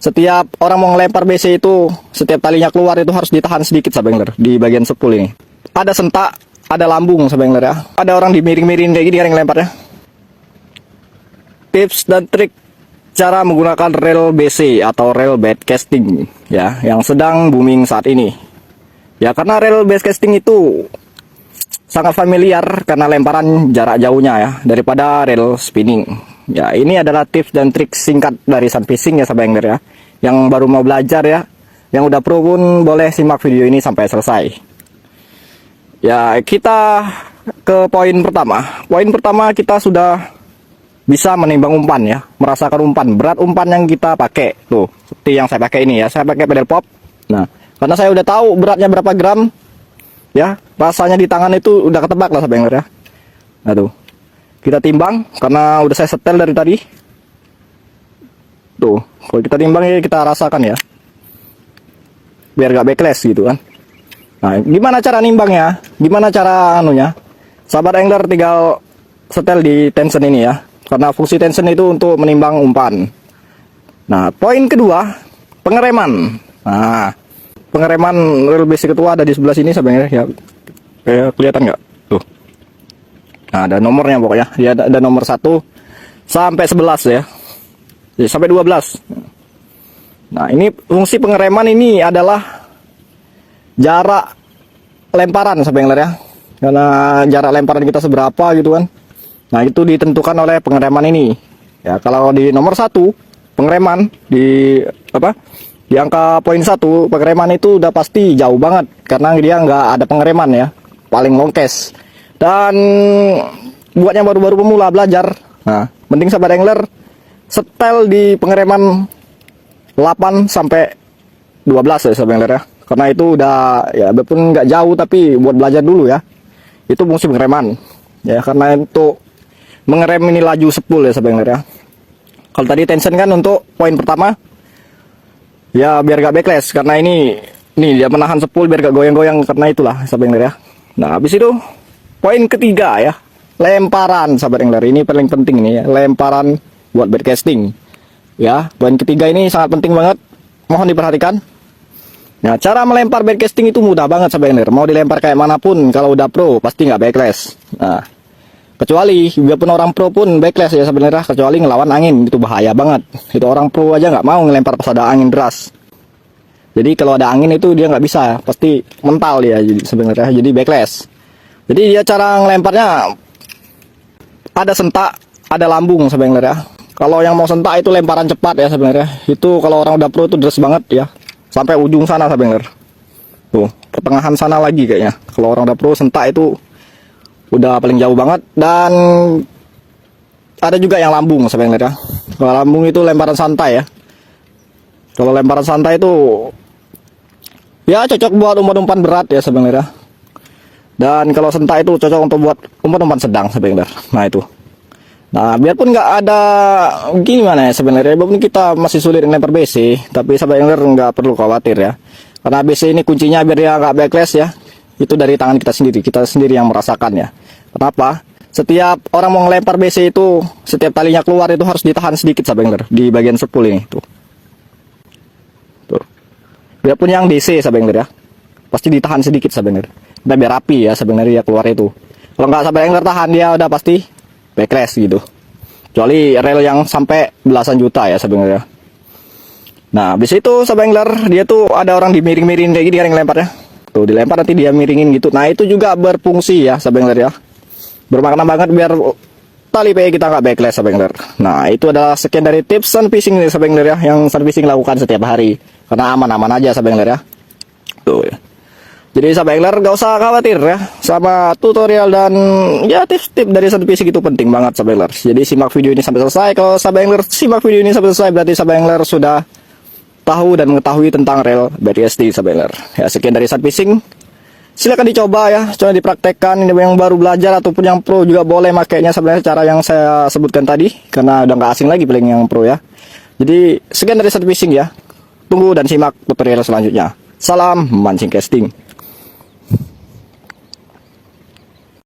Setiap orang mau ngelempar BC itu, setiap talinya keluar itu harus ditahan sedikit Sabengler di bagian sepul ini. Ada sentak, ada lambung Sabengler ya. Ada orang dimiring-miring kayak gini kan yang ngelemparnya. Tips dan trik cara menggunakan reel BC atau reel bait casting ya, yang sedang booming saat ini. Ya karena reel bait casting itu sangat familiar karena lemparan jarak jauhnya ya daripada reel spinning. Ya, ini adalah tips dan trik singkat dari Sun Fishing ya Sabengler ya. Yang baru mau belajar ya, yang udah pro pun boleh simak video ini sampai selesai. Ya, kita ke poin pertama. Poin pertama kita sudah bisa menimbang umpan ya, merasakan umpan, berat umpan yang kita pakai. Tuh, seperti yang saya pakai ini ya, saya pakai pedal pop. Nah, karena saya udah tahu beratnya berapa gram ya, rasanya di tangan itu udah ketebak lah Sabengler ya. Nah tuh, kita timbang karena udah saya setel dari tadi. Tuh, kalau kita timbang ya kita rasakan ya, biar gak backlash gitu kan. Nah, gimana cara nimbangnya? Gimana cara anunya? Sahabat angler tinggal setel di tension ini ya, karena fungsi tension itu untuk menimbang umpan. Nah, poin kedua, pengereman. Nah, pengereman reel BC ketua ada di sebelah sini Sabengler ya. Kelihatan nggak? Tuh. Nah, ada nomornya pokoknya. Dia ada nomor 1 sampai 11 ya. Jadi, sampai 12. Nah, ini fungsi pengereman ini adalah jarak lemparan Sabengler ya. Karena jarak lemparan kita seberapa gitu kan. Nah, itu ditentukan oleh pengereman ini. Ya, kalau di nomor 1 pengereman di di angka poin 1 pengereman itu udah pasti jauh banget karena dia nggak ada pengereman ya, paling longkes. Dan buat yang baru-baru pemula belajar, nah mending sahabat angler setel di pengereman 8 sampai 12 ya sahabat angler ya, karena itu udah ya walaupun nggak jauh tapi buat belajar dulu ya, itu fungsi pengereman ya, karena untuk mengerem ini laju sepul ya sahabat angler ya. Kalau tadi tension kan untuk poin pertama ya biar gak backlash, karena ini nih dia menahan sepul biar gak goyang-goyang, karena itulah sahabat angler ya. Nah habis itu poin ketiga ya, lemparan sahabat angler, ini paling penting nih ya, lemparan buat bait casting ya. Poin ketiga ini sangat penting banget, mohon diperhatikan. Nah, cara melempar bait casting itu mudah banget sahabat angler, mau dilempar kayak manapun kalau udah pro pasti nggak backlash. Nah, kecuali biarpun orang pro pun backlash ya sebenarnya, kecuali ngelawan angin, itu bahaya banget. Itu orang pro aja nggak mau ngelempar pas ada angin deras. Jadi kalau ada angin itu dia nggak bisa, pasti mental dia sebenarnya, jadi backlash. Jadi dia cara ngelemparnya ada sentak, ada lambung sebenarnya. Kalau yang mau sentak itu lemparan cepat ya sebenarnya. Itu kalau orang udah pro itu deres banget ya, sampai ujung sana sebenarnya. Tuh, pertengahan sana lagi kayaknya. Kalau orang udah pro sentak itu udah paling jauh banget. Dan ada juga yang lambung sebenarnya. Kalau lambung itu lemparan santai ya. Kalau lemparan santai itu ya cocok buat umpan-umpan berat ya sebenarnya. Dan kalau sentak itu cocok untuk buat umpan-umpan sedang sebenarnya. Nah itu. Nah biarpun nggak ada gimana ya sebenarnya, walaupun kita masih sulit ngelempar BC, tapi sahabat angler nggak perlu khawatir ya. Karena BC ini kuncinya biar dia nggak backlash ya, itu dari tangan kita sendiri yang merasakan ya. Kenapa? Setiap orang mau ngelempar BC itu, setiap talinya keluar itu harus ditahan sedikit sahabat angler di bagian sepul ini tuh. Tuh. Biarpun yang DC sahabat angler ya, pasti ditahan sedikit sahabat angler. Udah biar rapi ya sebenarnya dia keluar itu. Kalau nggak sahabat angler tahan, dia udah pasti backlash gitu. Kecuali reel yang sampai belasan juta ya sebenarnya. Nah, habis itu sahabat angler dia tuh ada orang dimiring-miring kayak gini kan yang lemparnya. Tuh dilempar nanti dia miringin gitu. Nah, itu juga berfungsi ya sahabat angler ya. Bermakna banget biar tali PE kita nggak backlash sahabat angler. Nah, itu adalah sekian dari tips Sun Fishing nih sahabat angler ya, yang Sun Fishing lakukan setiap hari. Karena aman-aman aja sahabat angler ya. Tuh ya. Jadi sahabat angler gak usah khawatir ya sama tutorial dan ya tips-tips dari Sun Fishing, itu penting banget sahabat angler. Jadi simak video ini sampai selesai. Kalau sahabat angler simak video ini sampai selesai, berarti sahabat angler sudah tahu dan mengetahui tentang reel bait casting sahabat angler. Ya sekian dari Sun Fishing. Silakan dicoba ya, coba dipraktekkan. Ini yang baru belajar ataupun yang pro juga boleh makainya sebenarnya cara yang saya sebutkan tadi, karena udah nggak asing lagi paling yang pro ya. Jadi sekian dari Sun Fishing ya. Tunggu dan simak tutorial selanjutnya. Salam mancing casting.